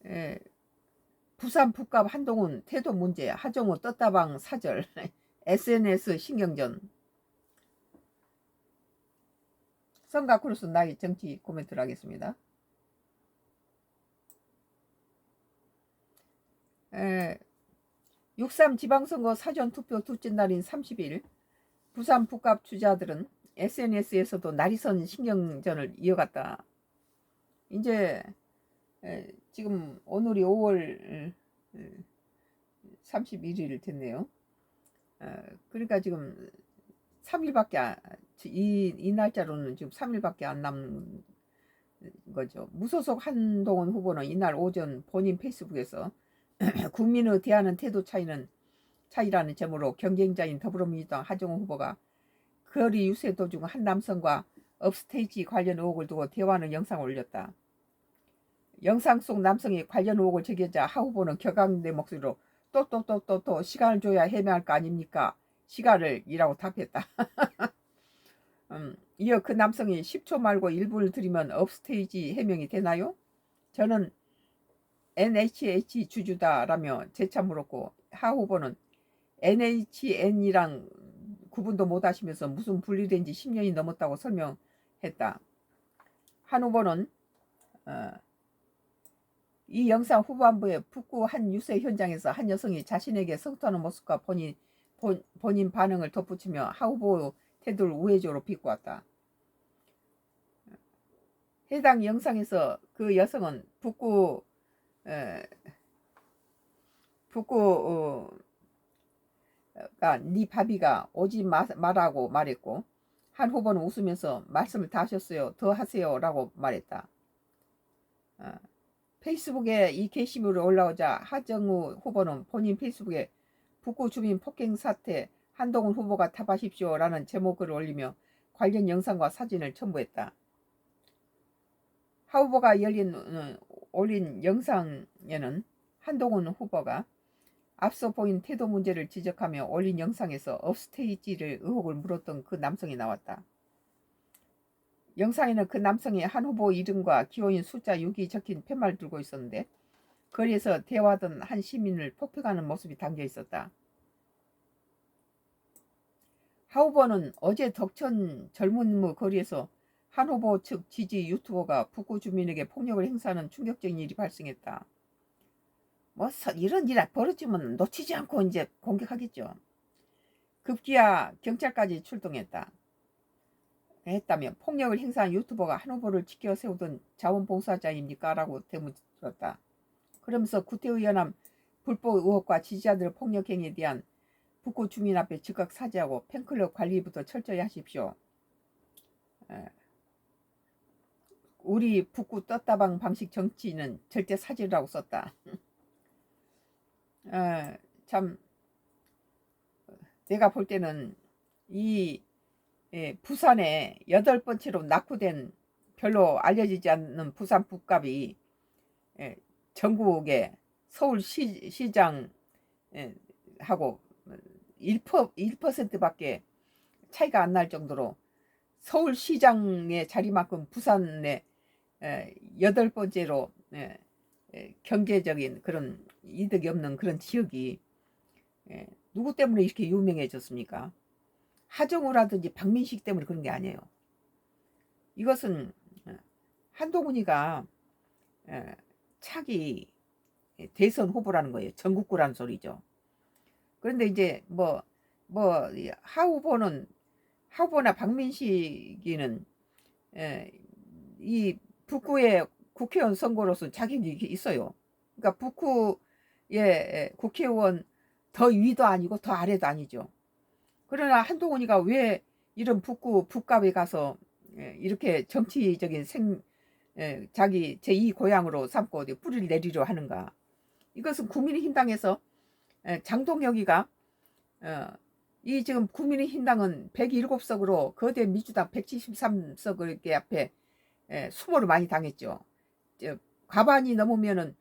에, 부산 북갑 한동훈 태도 문제 하정우 떴다방 사절 SNS 신경전. 선가 크루스 나의 정치 코멘트를 하겠습니다. 6.3 지방선거 사전투표 둘째 날인 30일 부산 북갑 주자들은 SNS에서도 날이선 신경전을 이어갔다. 이제 지금 오늘이 5월 31일 됐네요. 그러니까 지금 3일밖에 이 날짜로는 지금 3일밖에 안 남은 거죠. 무소속 한동훈 후보는 이날 오전 본인 페이스북에서 국민의 대하는 태도 차이라는 제목으로 경쟁자인 더불어민주당 하정우 후보가 거리 유세 도중 한 남성과 업스테이지 관련 의혹을 두고 대화하는 영상을 올렸다. 영상 속 남성이 관련 의혹을 제기하자 하 후보는 격앙된 목소리로 또 시간을 줘야 해명할 거 아닙니까? 시간을 이라고 답했다. 이어 그 남성이 10초 말고 1분을 들이면 업스테이지 해명이 되나요? 저는 NHH 주주다라며 재차 물었고 하 후보는 NHN이랑 구분도 못하시면서 무슨 분리된 지 10년이 넘었다고 설명했다. 한 후보는 이 영상 후반부에 북구 한 유세 현장에서 한 여성이 자신에게 성토하는 모습과 본인 반응을 덧붙이며 하 후보 태도를 우회적으로 비꼬았다. 해당 영상에서 그 여성은 북구가 네 바비가 오지 말라고 말했고 한 후보는 웃으면서 말씀을 다 하셨어요. 더 하세요 라고 말했다. 페이스북에 이 게시물이 올라오자 하정우 후보는 본인 페이스북에 북구 주민 폭행 사태 한동훈 후보가 답하십시오 라는 제목을 올리며 관련 영상과 사진을 첨부했다. 하 후보가 올린 영상에는 한동훈 후보가 앞서 보인 태도 문제를 지적하며 올린 영상에서 업스테이지를 의혹을 물었던 그 남성이 나왔다. 영상에는 그 남성이 한 후보 이름과 기호인 숫자 6이 적힌 팻말을 들고 있었는데 거리에서 대화하던 한 시민을 폭행하는 모습이 담겨 있었다. 하 후보는 어제 덕천 젊은무 거리에서 한 후보 측 지지 유튜버가 북구 주민에게 폭력을 행사하는 충격적인 일이 발생했다. 뭐 이런 일이 벌어지면 놓치지 않고 이제 공격하겠죠. 급기야 경찰까지 출동했다며 폭력을 행사한 유튜버가 한 후보를 지켜 세우던 자원봉사자입니까? 라고 대묻었다. 그러면서 구태의연합 불법 의혹과 지지자들의 폭력 행위에 대한 북구 주민 앞에 즉각 사죄하고 팬클럽 관리부터 철저히 하십시오. 우리 북구 떴다방 방식 정치는 절대 사죄라고 썼다. 참 내가 볼 때는 이 부산에 8번째로 낙후된 별로 알려지지 않는 부산 북갑이 전국의 서울시장 하고 1%밖에 차이가 안 날 정도로 서울시장의 자리만큼 부산의 8번째로 경제적인 그런 이득이 없는 그런 지역이 누구 때문에 이렇게 유명해졌습니까? 하정우라든지 박민식 때문에 그런 게 아니에요. 이것은 한동훈이가 차기 대선 후보라는 거예요. 전국구라는 소리죠. 그런데 이제 하 후보나 박민식이는 이 북구의 국회의원 선거로서 자격이 있어요. 그러니까 북구의 국회의원 더 위도 아니고 더 아래도 아니죠. 그러나 한동훈이가 왜 이런 북갑에 가서 이렇게 정치적인 자기 제2 고향으로 삼고 뿌리를 내리려 하는가? 이것은 국민의힘당에서 장동혁이가 이 지금 국민의힘당은 107석으로 거대 민주당 173석 앞에 수모를 많이 당했죠. 과반이 넘으면은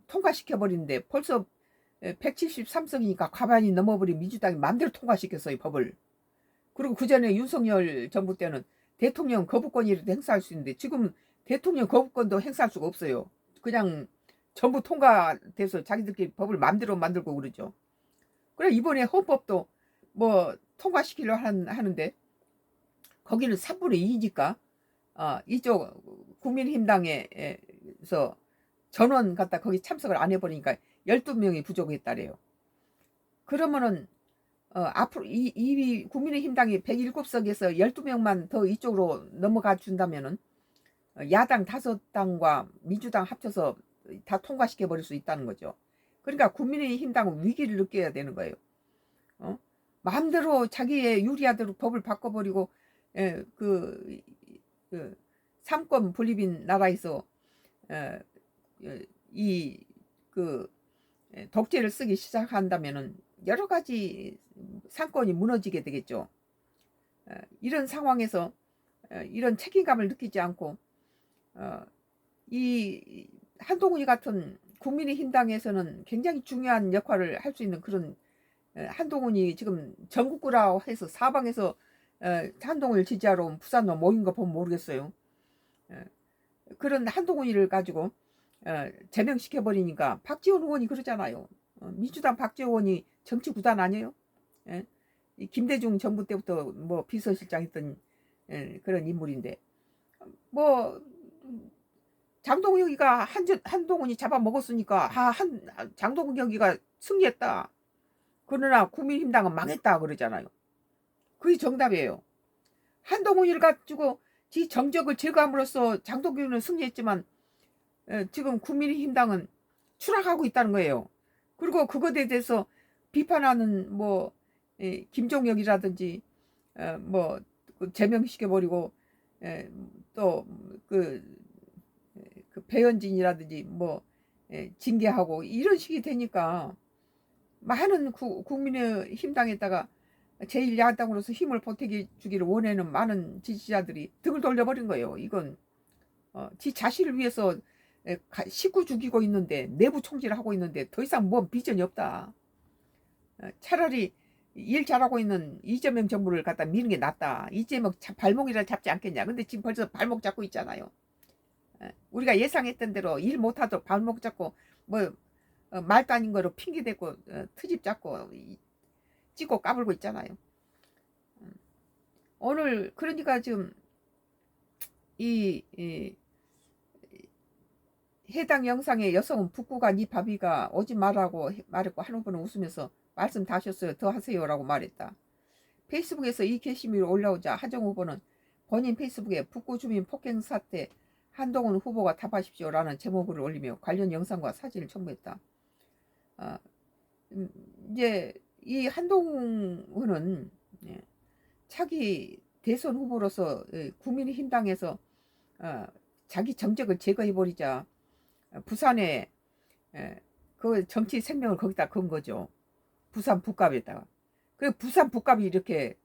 통과시켜버리는데 벌써 173석이니까 과반이 넘어버린 민주당이 마음대로 통과시켰어요, 법을. 그리고 그 전에 윤석열 정부 때는 대통령 거부권이라도 행사할 수 있는데 지금 대통령 거부권도 행사할 수가 없어요. 그냥 전부 통과돼서 자기들끼리 법을 마음대로 만들고 그러죠. 그래 이번에 헌법도 뭐 통과시키려 하는데 거기는 3분의 2니까 이쪽 국민의힘당에서 전원 갖다 거기 참석을 안 해버리니까 12명이 부족했다래요. 그러면은 앞으로 이 국민의힘당이 107석에서 12명만 더 이쪽으로 넘어가 준다면은 야당 5당과 민주당 합쳐서 다 통과시켜 버릴 수 있다는 거죠. 그러니까 국민의힘당은 위기를 느껴야 되는 거예요. 마음대로 자기의 유리하도록 법을 바꿔버리고 그 3권 분립인 나라에서 이 독재를 쓰기 시작한다면은 여러 가지 상권이 무너지게 되겠죠. 이런 상황에서 이런 책임감을 느끼지 않고 이 한동훈이 같은 국민의힘당에서는 굉장히 중요한 역할을 할 수 있는 그런 한동훈이 지금 전국구라 해서 사방에서 한동훈을 지지하러 온 부산으로 모인 거 보면 모르겠어요. 그런 한동훈이를 가지고 제명시켜버리니까 박지원 의원이 그러잖아요. 민주당 박지원 의원이 정치 구단 아니에요? 이 김대중 정부 때부터 뭐 비서실장 했던 그런 인물인데 뭐 장동훈 여기가 한동훈이 잡아먹었으니까 장동훈 여기가 승리했다. 그러나 국민힘당은 망했다 그러잖아요. 그게 정답이에요. 한동훈이를 가지고 지 정적을 제거함으로써 장동훈은 승리했지만 지금 국민의힘당은 추락하고 있다는 거예요. 그리고 그것에 대해서 비판하는 뭐 김종혁이라든지 뭐 제명시켜버리고 또 그 배현진이라든지 뭐 징계하고 이런 식이 되니까 많은 국민의힘당에다가 제1야당으로서 힘을 보태기 주기를 원하는 많은 지지자들이 등을 돌려버린 거예요. 이건 지 자신을 위해서 식구 죽이고 있는데 내부 총질을 하고 있는데 더 이상 뭔 비전이 없다. 차라리 일 잘하고 있는 이재명 정부를 갖다 미는 게 낫다. 이재명 발목이라 잡지 않겠냐. 근데 지금 벌써 발목 잡고 있잖아요. 우리가 예상했던 대로 일 못하도록 발목 잡고 뭐 말도 아닌 거로 핑계대고 트집 잡고 찍고 까불고 있잖아요. 오늘 그러니까 지금 이 해당 영상에 여성은 북구가 네 바비가 오지 말라고 말했고 한 후보는 웃으면서 말씀 다 하셨어요. 더 하세요 라고 말했다. 페이스북에서 이 게시물이 올라오자 하정 후보는 본인 페이스북에 북구 주민 폭행 사태 한동훈 후보가 답하십시오 라는 제목을 올리며 관련 영상과 사진을 첨부했다. 이제 이 한동훈은 차기 대선 후보로서 국민의힘당에서 자기 정적을 제거해버리자 부산에 그 정치 생명을 거기다 건 거죠. 부산 북갑에다가. 그 부산 북갑이 이렇게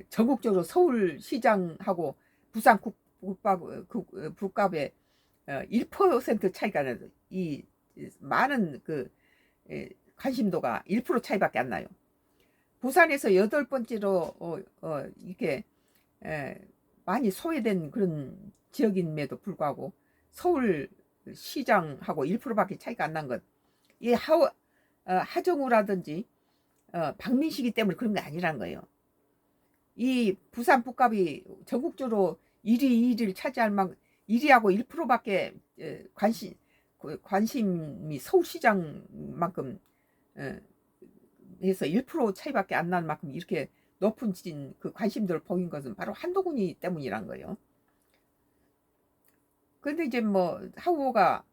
전국적으로 서울시장하고 부산 북갑에 1% 차이가 나요. 이 많은 그 관심도가 1% 차이밖에 안 나요. 부산에서 8번째로 이렇게 많이 소외된 그런 지역임에도 불구하고 서울 시장하고 1%밖에 차이가 안 난 것. 이 하정우라든지 박민식이 때문에 그런 게 아니란 거예요. 이 부산 북갑이 전국적으로 1위 2위를 차지할 만큼 1위하고 1%밖에 관심이 서울시장만큼 해서 1% 차이밖에 안 난 만큼 이렇게 높은 그 관심도를 보인 것은 바로 한동훈이 때문이란 거예요. 근데 이제 뭐 하우가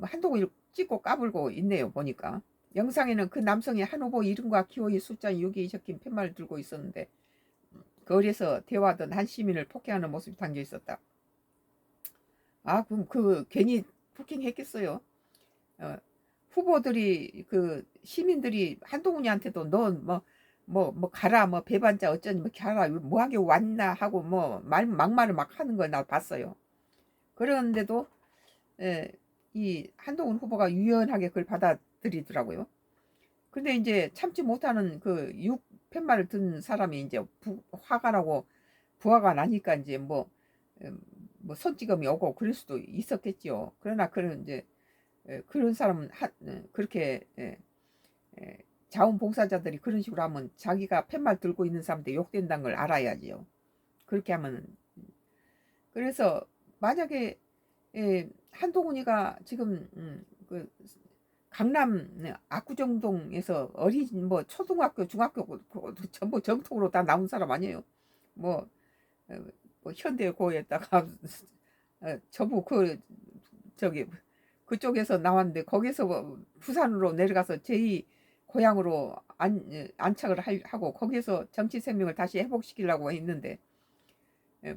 한동훈을 찍고 까불고 있네요. 보니까 영상에는 그 남성이 한 후보 이름과 기호의 숫자 6이 적힌 팻말을 들고 있었는데 거리에서 대화하던 한 시민을 폭행하는 모습이 담겨 있었다. 그럼 그 괜히 폭행했겠어요. 후보들이 그 시민들이 한동훈이한테도 너 뭐 가라 뭐 배반자 어쩌니 뭐 가라 뭐 하게 왔나 하고 뭐 막말을 막 하는 걸 나 봤어요. 그런데도 이 한동훈 후보가 유연하게 그걸 받아들이더라고요. 근데 이제 참지 못하는 그 팻말을 든 사람이 이제 화가 나고 부하가 나니까 이제 뭐 손찌검이 오고 그럴 수도 있었겠죠. 그러나 그런 이제 그런 사람은 그렇게 자원봉사자들이 그런 식으로 하면 자기가 팻말 들고 있는 사람한테 욕된다는 걸 알아야지요. 그렇게 하면. 그래서 만약에 한동훈이가 지금 그 강남 압구정동에서 어린 뭐 초등학교 중학교 전부 정통으로 다 나온 사람 아니에요. 뭐, 뭐 현대고에다가 전부 저기 그쪽에서 나왔는데 거기서 부산으로 내려가서 제2 고향으로 안착을 하고 거기서 정치 생명을 다시 회복시키려고 했는데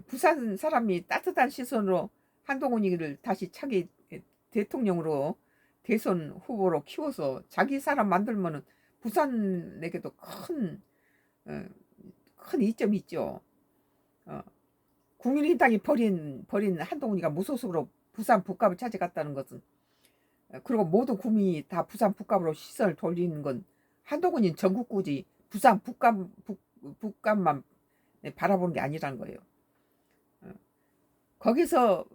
부산 사람이 따뜻한 시선으로 한동훈이를 다시 차기 대통령으로 대선 후보로 키워서 자기 사람 만들면은 부산에게도 큰 이점이 있죠. 국민의당이 버린 한동훈이가 무소속으로 부산 북갑을 차지갔다는 것은 그리고 모든 국민이 다 부산 북갑으로 시선을 돌리는 건 한동훈이 전국구지 부산 북갑만 바라보는 게 아니라는 거예요. 거기서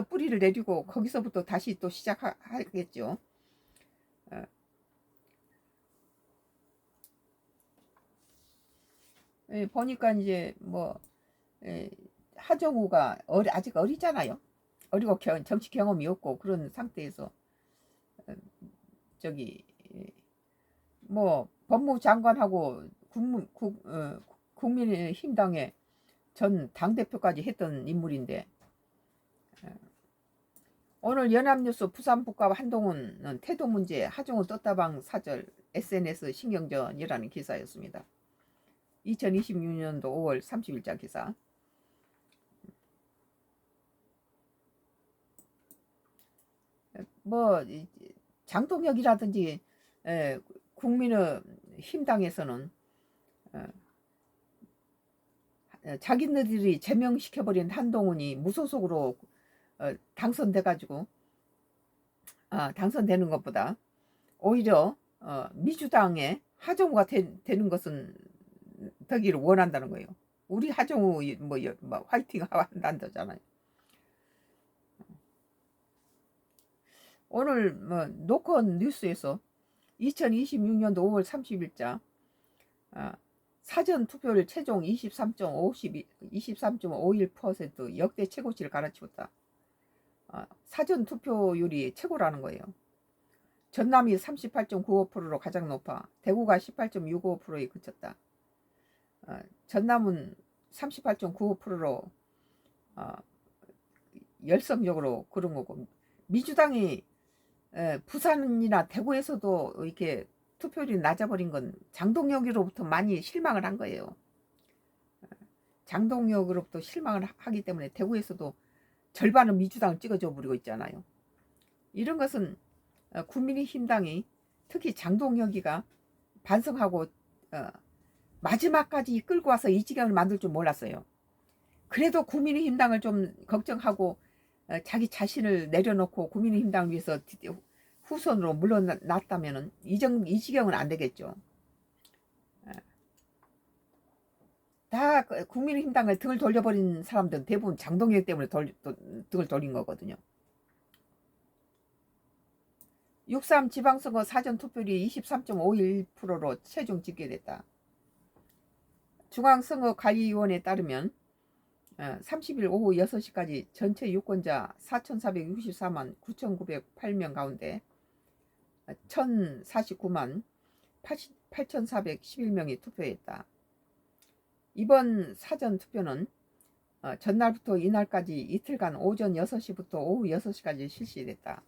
뿌리를 내리고 거기서부터 다시 또 시작하겠죠. 보니까 이제 뭐 하정우가 아직 어리잖아요. 어리고 정치 경험이 없고 그런 상태에서 저기 뭐 법무장관하고 국민의힘당의 전 당대표까지 했던 인물인데 오늘 연합뉴스 부산북갑 한동훈은 태도 문제 하정우 떴다방 사절 SNS 신경전이라는 기사였습니다. 2026년도 5월 30일자 기사. 뭐 장동혁이라든지 국민의힘당에서는 자기네들이 제명시켜버린 한동훈이 무소속으로 당선돼가지고 당선되는 것보다 오히려 민주당에 하정우가 되는 것은 되기를 원한다는 거예요. 우리 하정우 뭐 화이팅 한다잖아요. 오늘 노컷 뉴스에서 2026년도 5월 30일자 사전 투표율 최종 23.51% 역대 최고치를 갈아치웠다. 사전 투표율이 최고라는 거예요. 전남이 38.95%로 가장 높아 대구가 18.65%에 그쳤다. 전남은 38.95%로 열성적으로 그런 거고 민주당이 부산이나 대구에서도 이렇게 투표율이 낮아버린 건 장동혁으로부터 많이 실망을 한 거예요. 장동혁으로부터 실망을 하기 때문에 대구에서도 절반은 민주당을 찍어줘 버리고 있잖아요. 이런 것은 국민의힘당이 특히 장동혁이가 반성하고 마지막까지 끌고 와서 이 지경을 만들 줄 몰랐어요. 그래도 국민의힘당을 좀 걱정하고 자기 자신을 내려놓고 국민의힘당을 위해서 후손으로 물러났다면 이 지경은 안 되겠죠. 다 국민의힘당을 등을 돌려버린 사람들은 대부분 장동혁 때문에 등을 돌린 거거든요. 6.3 지방선거 사전투표율이 23.51%로 최종 집계됐다. 중앙선거관리위원회에 따르면 30일 오후 6시까지 전체 유권자 4,464만 9,908명 가운데 1,049만 8,411명이 투표했다. 이번 사전투표는 전날부터 이날까지 이틀간 오전 6시부터 오후 6시까지 실시됐다.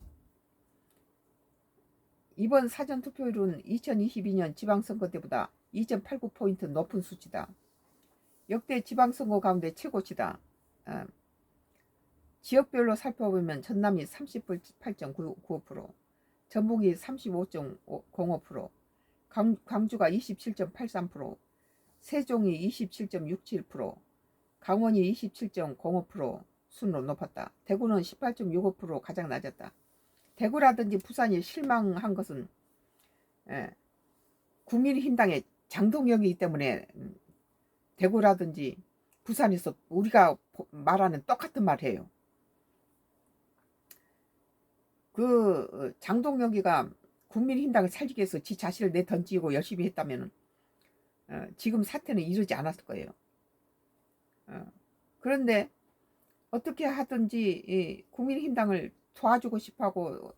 이번 사전투표율은 2022년 지방선거 때보다 2.89포인트 높은 수치다. 역대 지방선거 가운데 최고치다. 지역별로 살펴보면 전남이 38.95%, 전북이 35.05%, 광주가 27.83%, 세종이 27.67%, 강원이 27.05% 순으로 높았다. 대구는 18.65% 가장 낮았다. 대구라든지 부산이 실망한 것은 국민의힘당의 장동혁이기 때문에 대구라든지 부산에서 우리가 말하는 똑같은 말 해요. 장동혁이가 국민의힘당을 살리기 위해서 지 자신을 내던지고 열심히 했다면 지금 사태는 이러지 않았을 거예요. 그런데 어떻게 하든지 이 국민의힘당을 도와주고 싶어하고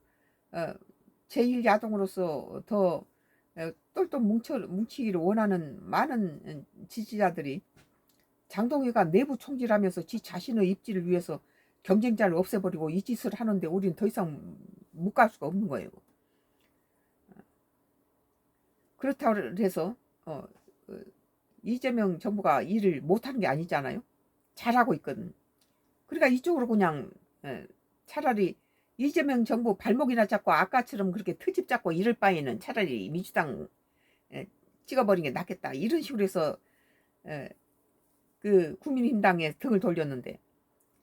제1야당으로서 더 똘똘 뭉치기를 원하는 많은 지지자들이 장동희가 내부 총질하면서 지 자신의 입지를 위해서 경쟁자를 없애버리고 이 짓을 하는데 우리는 더 이상 못 갈 수가 없는 거예요. 그렇다고 해서 이재명 정부가 일을 못하는 게 아니잖아요. 잘하고 있거든. 그러니까 이쪽으로 그냥 차라리 이재명 정부 발목이나 잡고 아까처럼 그렇게 트집 잡고 이럴 바에는 차라리 민주당 찍어버리는 게 낫겠다. 이런 식으로 해서 그 국민의힘당에 등을 돌렸는데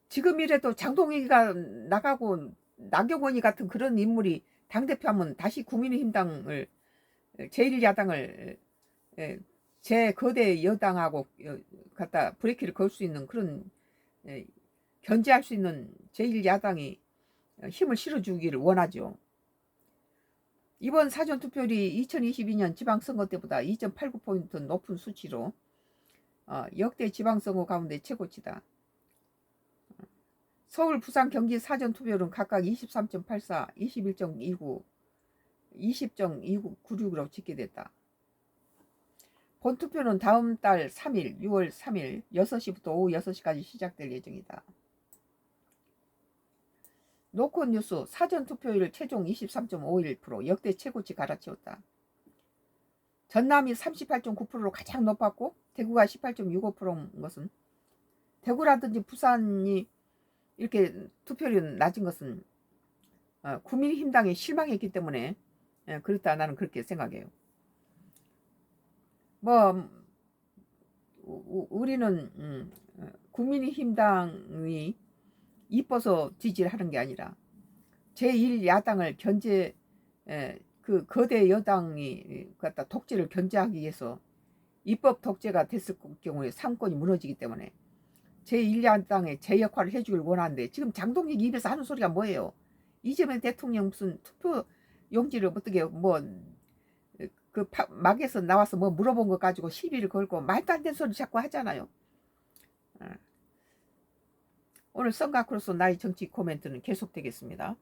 지금이라도 장동희가 나가고 나경원이 같은 그런 인물이 당대표하면 다시 국민의힘당을 제1야당을 제 거대 여당하고 갖다 브레이크를 걸 수 있는 그런 견제할 수 있는 제1야당이 힘을 실어주기를 원하죠. 이번 사전투표율이 2022년 지방선거 때보다 2.89포인트 높은 수치로 역대 지방선거 가운데 최고치다. 서울, 부산, 경기 사전투표율은 각각 23.84, 21.29, 20.2996으로 집계됐다. 본투표는 다음 달 3일, 6월 3일 6시부터 오후 6시까지 시작될 예정이다. 노컷뉴스 사전투표율 최종 23.51% 역대 최고치 갈아치웠다. 전남이 38.9%로 가장 높았고 대구가 18.65%인 것은 대구라든지 부산이 이렇게 투표율이 낮은 것은 국민의힘당에 실망했기 때문에 그렇다 나는 그렇게 생각해요. 뭐 우리는 국민의힘당이 이뻐서 지지를 하는 게 아니라 제1야당을 견제 그 거대 여당이 갖다 독재를 견제하기 위해서 입법 독재가 됐을 경우에 상권이 무너지기 때문에 제1야당의 제 역할을 해주길 원하는데 지금 장동혁 입에서 하는 소리가 뭐예요? 이재명 대통령 무슨 투표 용지를 어떻게 막에서 나와서 뭐 물어본 거 가지고 시비를 걸고 말도 안 되는 소리 자꾸 하잖아요. 오늘 썬가크로스 나의 정치 코멘트는 계속되겠습니다.